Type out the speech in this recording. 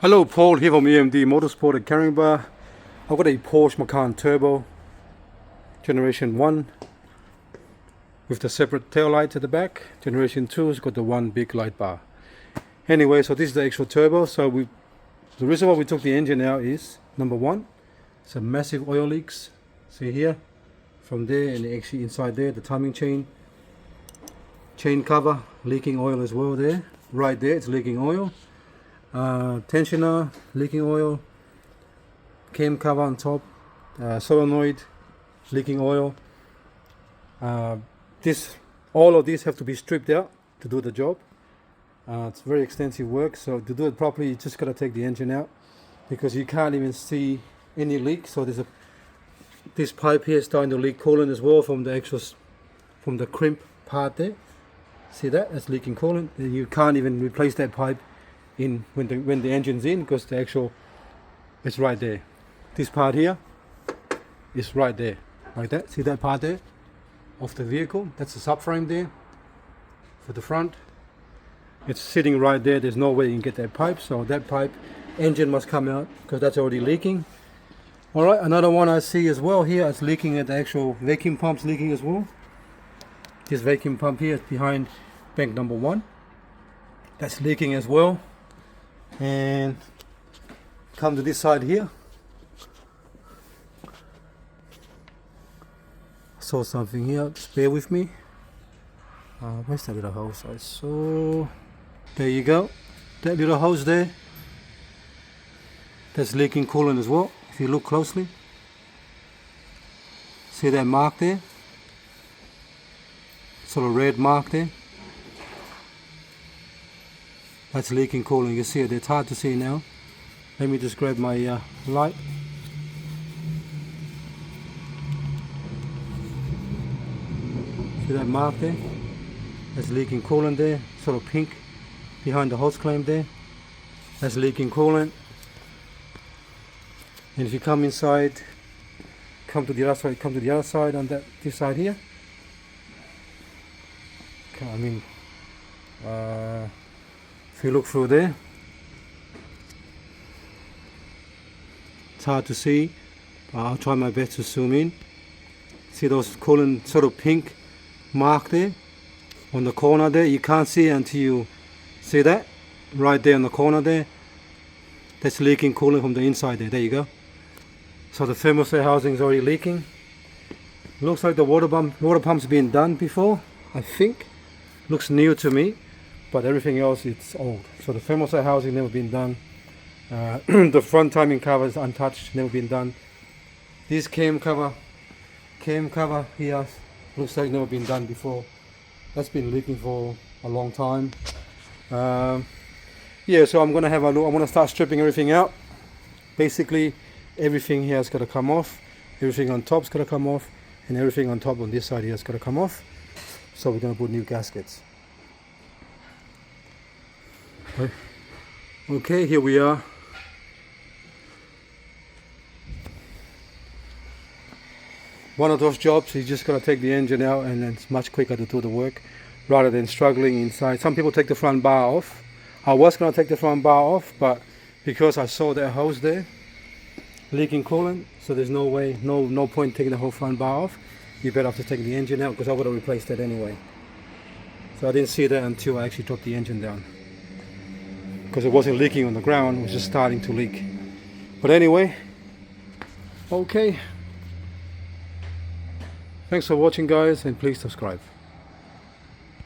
Hello, Paul here from EMD Motorsport at Caringbah. I've got a Porsche Macan Turbo Generation 1 with the separate tail lights at the back. Generation 2 has got the one big light bar. Anyway, so this is the actual turbo. So the reason why we took the engine out is, number one, some massive oil leaks. See here, from there and actually inside there, the timing chain cover leaking oil as well there. Right there, it's leaking oil. Tensioner leaking oil, cam cover on top, solenoid leaking oil. All of these have to be stripped out to do the job. It's very extensive work, so to do it properly you just gotta take the engine out, because you can't even see any leak. So there's this pipe here starting to leak coolant as well from the crimp part there. See that? That's leaking coolant. You can't even replace that pipe in when the engine's in, because it's right there. This part here is right there, like that. See that part there of the vehicle? That's the subframe there for the front. It's sitting right there. There's no way you can get that pipe, so that pipe engine must come out because that's already leaking. All right, another one I see as well here, it's leaking at the actual vacuum pump's leaking as well. This vacuum pump here is behind bank number 1. That's leaking as well. And come to this side here. Saw something here, just bear with me. Where's that little hose? I saw, there you go, that little hose there, that's leaking coolant as well. If you look closely, see that mark there, sort of red mark there. That's leaking coolant. You can see it. It's hard to see now. Let me just grab my light. See that mark there? That's leaking coolant there. Sort of pink behind the hose clamp there. That's leaking coolant. And if you come inside, come to the other side on this side here. If you look through there, it's hard to see, but I'll try my best to zoom in. See those coolant sort of pink mark there on the corner there? You can't see it until you see that right there on the corner there. That's leaking coolant from the inside there. There you go. So the thermostat housing is already leaking. Looks like the water pump's been done before, I think. Looks new to me, but everything else it's old. So the thermostat housing never been done. The front timing cover is untouched, never been done. This cam cover here looks like never been done before. That's been leaking for a long time. Yeah, so I'm gonna have a look. I'm gonna start stripping everything out. Basically, everything here has got to come off. Everything on top's got to come off, and everything on top on this side here has got to come off. So we're gonna put new gaskets. Okay, here we are. One of those jobs, you just gotta take the engine out, and it's much quicker to do the work rather than struggling inside. Some people take the front bar off. I was gonna take the front bar off, but because I saw that hose there leaking coolant, so there's no way, no point taking the whole front bar off. You better have to take the engine out, because I would have replaced that anyway. So I didn't see that until I actually dropped the engine down, because it wasn't leaking on the ground, it was just starting to leak. But anyway, okay. Thanks for watching, guys, and please subscribe.